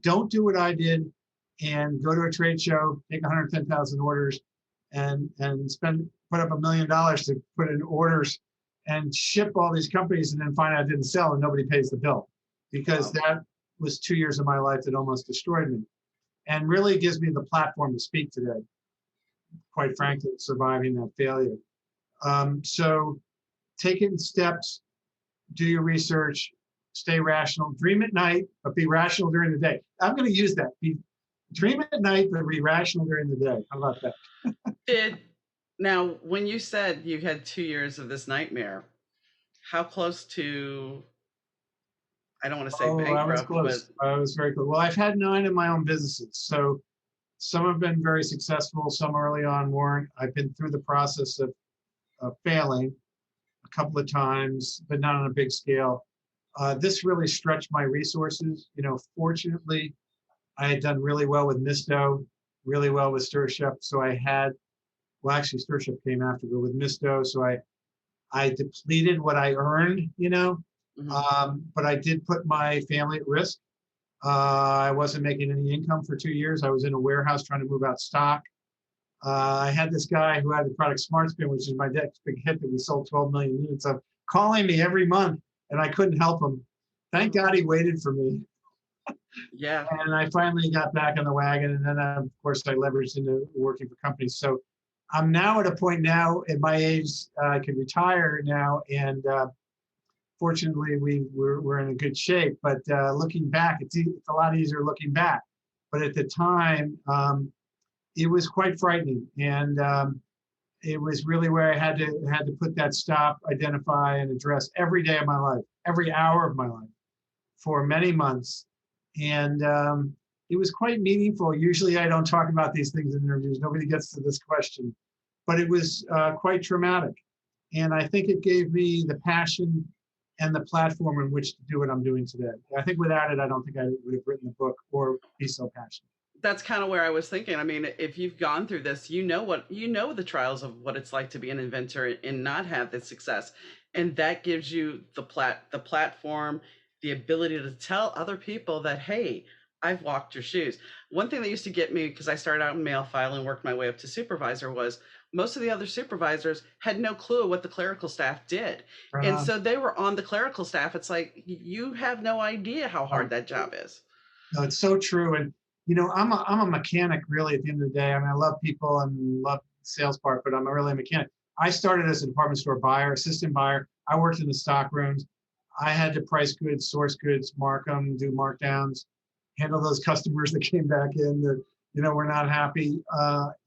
Don't do what I did and go to a trade show, take 110,000 orders and put up $1 million to put in orders and ship all these companies and then find out it didn't sell and nobody pays the bill. Because that was 2 years of my life that almost destroyed me. And really gives me the platform to speak today, quite frankly, surviving that failure. So take it in steps, do your research, stay rational, dream at night, but be rational during the day. I'm going to use that. Dream at night, but be rational during the day. How about that? Now, when you said you had 2 years of this nightmare, how close to, I don't want to say bankrupt, I was close. I was very close. Well, I've had 9 of my own businesses. So some have been very successful, some early on weren't. I've been through the process of failing a couple of times, but not on a big scale. This really stretched my resources. Fortunately, I had done really well with Misto, really well with Stir Chef. So I had, well, actually Stir Chef came after, but with Misto, so I depleted what I earned, but I did put my family at risk. I wasn't making any income for 2 years. I was in a warehouse trying to move out stock. I had this guy who had the product SmartSpin, which is my next big hit that we sold 12 million units of, calling me every month, and I couldn't help him. Thank God he waited for me. Yeah. And I finally got back on the wagon, and then of course I leveraged into working for companies. So I'm now at a point now at my age, I can retire now, and fortunately we're in a good shape. But looking back, it's a lot easier looking back. But at the time, it was quite frightening, and it was really where I had to put that stop, identify, and address every day of my life, every hour of my life, for many months. And it was quite meaningful. Usually I don't talk about these things in interviews. Nobody gets to this question, but it was quite traumatic. And I think it gave me the passion and the platform in which to do what I'm doing today. I think without it, I don't think I would have written the book or be so passionate. That's kind of where I was thinking. I mean, if you've gone through this, the trials of what it's like to be an inventor and not have the success. And that gives you the platform, the ability to tell other people that, hey, I've walked your shoes. One thing that used to get me, because I started out in mail file and worked my way up to supervisor, was most of the other supervisors had no clue what the clerical staff did. And so they were on the clerical staff. It's like, you have no idea how hard that job is. No, it's so true. And I'm a mechanic really at the end of the day. I mean, I love people and love the sales part, but I'm really a mechanic. I started as a department store buyer, assistant buyer. I worked in the stock rooms. I had to price goods, source goods, mark them, do markdowns, handle those customers that came back in that, were not happy.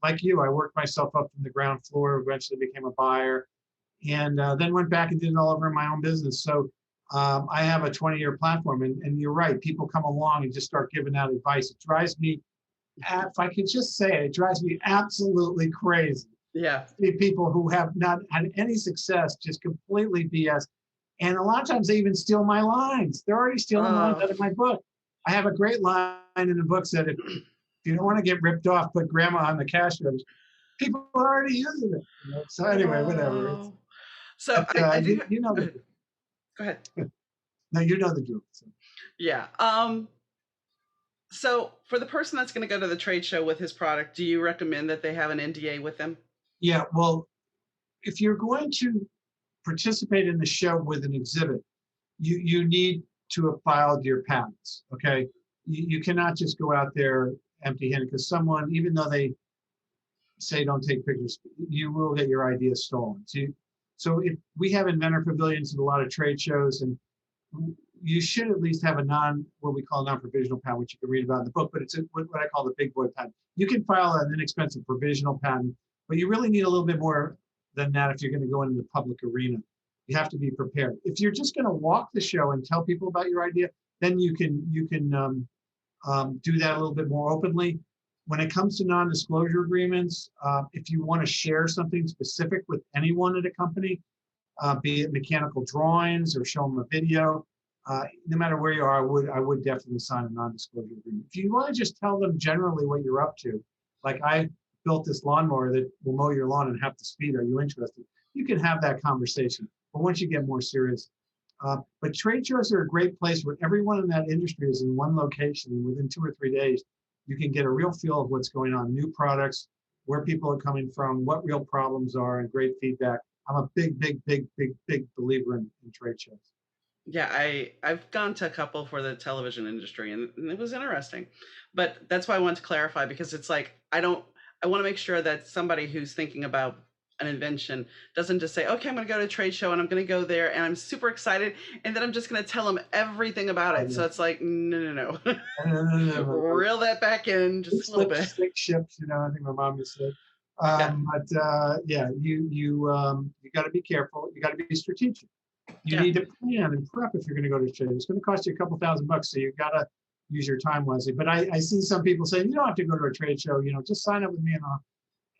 Like you, I worked myself up from the ground floor, eventually became a buyer, and then went back and did it all over in my own business. So I have a 20-year platform, and you're right. People come along and just start giving out advice. It drives me, if I could just say it drives me absolutely crazy. Yeah. People who have not had any success just completely BS. And a lot of times they even steal my lines. They're already stealing lines out of my book. I have a great line in the book that if you don't want to get ripped off, put grandma on the cash register. People are already using it. So anyway, whatever. So I do. Go ahead. No, you know the drill. So. Yeah. So for the person that's going to go to the trade show with his product, do you recommend that they have an NDA with them? Yeah. Well, if you're going to participate in the show with an exhibit, you need to have filed your patents. Okay. You cannot just go out there empty-handed, because someone, even though they say don't take pictures, you will get your ideas stolen. So if we have inventor pavilions at a lot of trade shows, and you should at least have what we call a non-provisional patent, which you can read about in the book, but it's what I call the big boy patent. You can file an inexpensive provisional patent, but you really need a little bit more than that if you're going to go into the public arena. You have to be prepared. If you're just going to walk the show and tell people about your idea, then you can do that a little bit more openly. When it comes to non-disclosure agreements, if you want to share something specific with anyone at a company, be it mechanical drawings or show them a video, no matter where you are, I would definitely sign a non-disclosure agreement. If you want to just tell them generally what you're up to, like I built this lawnmower that will mow your lawn in half the speed, are you interested? You can have that conversation. But once you get more serious, but trade shows are a great place where everyone in that industry is in one location, and within 2 or 3 days, you can get a real feel of what's going on, new products, where people are coming from, what real problems are, and great feedback. I'm a big believer in trade shows. Yeah, I've gone to a couple for the television industry, and it was interesting. But that's why I want to clarify, because it's like I want to make sure that somebody who's thinking about an invention doesn't just say, okay, I'm going to go to a trade show and I'm going to go there and I'm super excited and then I'm just going to tell them everything about it. So it's like, no. Reel that back in just a little bit. Six ships, I think my mom used to say. But you got to be careful. You got to be strategic. You need to plan and prep if you're going to go to a trade. It's going to cost you a couple $1,000, so you got to use your time wisely. But I see some people saying, you don't have to go to a trade show. Just sign up with me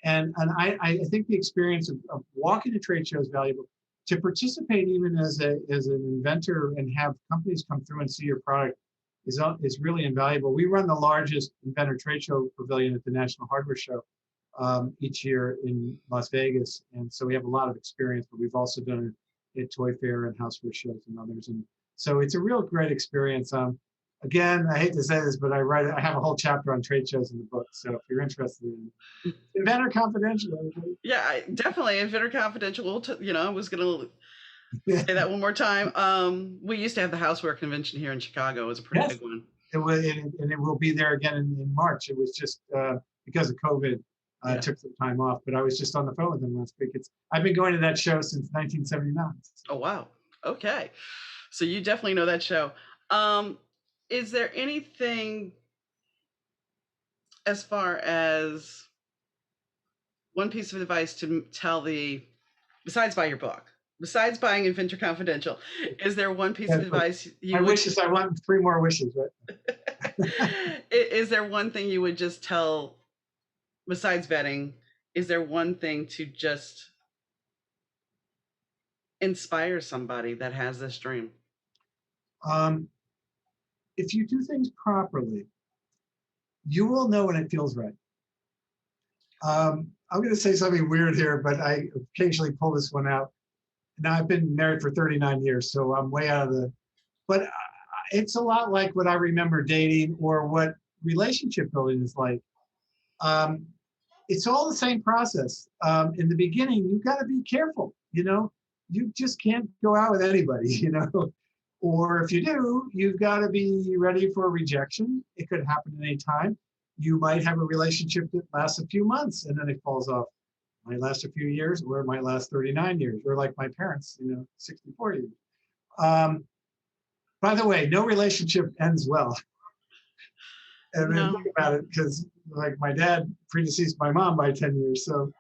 and I think the experience of walking a trade show is valuable. To participate even as an inventor and have companies come through and see your product is really invaluable. We run the largest inventor trade show pavilion at the National Hardware Show each year in Las Vegas, and so we have a lot of experience. But we've also done it at Toy Fair and Houseware shows and others, and so it's a real great experience. Again, I hate to say this, but I have a whole chapter on trade shows in the book. So if you're interested in Inventor Confidential. Yeah, definitely Inventor Confidential. I was going to say that one more time. We used to have the Houseware convention here in Chicago. It was a pretty big one. It will be there again in March. It was just because of COVID, took some time off. But I was just on the phone with them last week. I've been going to that show since 1979. Oh, wow. Okay. So you definitely know that show. Is there anything as far as one piece of advice to tell besides buy your book, besides buying Inventor Confidential, is there one piece of advice I want 3 more wishes, right? Is there one thing you would just tell, besides vetting, is there one thing to just inspire somebody that has this dream? If you do things properly, you will know when it feels right. I'm going to say something weird here, but I occasionally pull this one out. Now, I've been married for 39 years, so I'm way out of but it's a lot like what I remember dating or what relationship building is like. It's all the same process. In the beginning, you've got to be careful, you just can't go out with anybody, Or if you do, you've got to be ready for rejection. It could happen at any time. You might have a relationship that lasts a few months and then it falls off. It might last a few years, or it might last 39 years, or like my parents, 64 years. By the way, no relationship ends well. And then think about it, because like my dad predeceased my mom by 10 years, so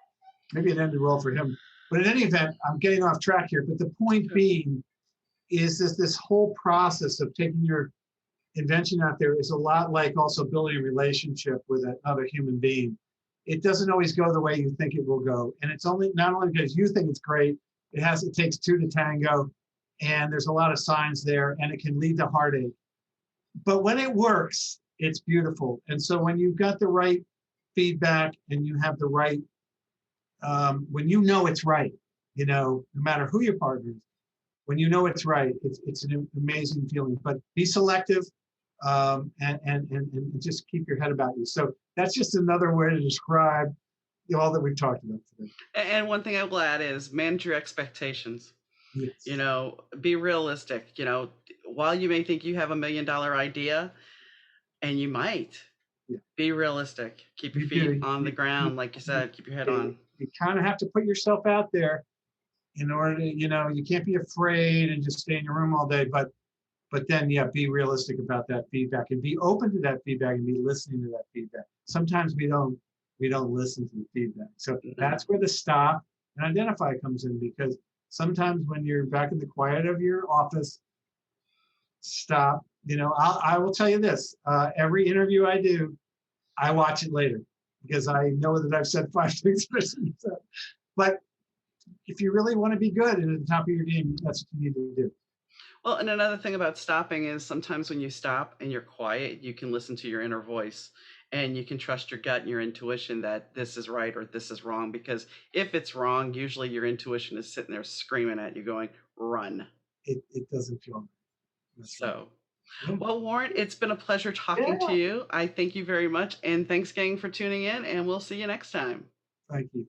maybe it ended well for him. But in any event, I'm getting off track here. But the point being, is this whole process of taking your invention out there is a lot like also building a relationship with another human being. It doesn't always go the way you think it will go. And it's not only because you think it's great, it takes 2 to tango, and there's a lot of signs there, and it can lead to heartache. But when it works, it's beautiful. And so when you've got the right feedback and you have the right, when you know it's right, no matter who your partner is, when you know it's right, it's an amazing feeling. But be selective, and just keep your head about you. So that's just another way to describe all that we've talked about today. And one thing I will add is manage your expectations. Yes. Be realistic. While you may think you have $1 million idea, and you might, be realistic. Keep your feet on the ground, like you said. Keep your head on. You kind of have to put yourself out there. In order to, you can't be afraid and just stay in your room all day, but then, be realistic about that feedback and be open to that feedback and be listening to that feedback. Sometimes we don't listen to the feedback. So that's where the stop and identify comes in, because sometimes when you're back in the quiet of your office, stop. I will tell you this, every interview I do, I watch it later because I know that I've said 5 things. But if you really want to be good and at the top of your game, that's what you need to do. Well, and another thing about stopping is sometimes when you stop and you're quiet, you can listen to your inner voice and you can trust your gut and your intuition that this is right or this is wrong. Because if it's wrong, usually your intuition is sitting there screaming at you, going, run. It doesn't feel right. That's right. So, Yeah. well, Warren, it's been a pleasure talking to you. I thank you very much. And thanks, gang, for tuning in. And we'll see you next time. Thank you.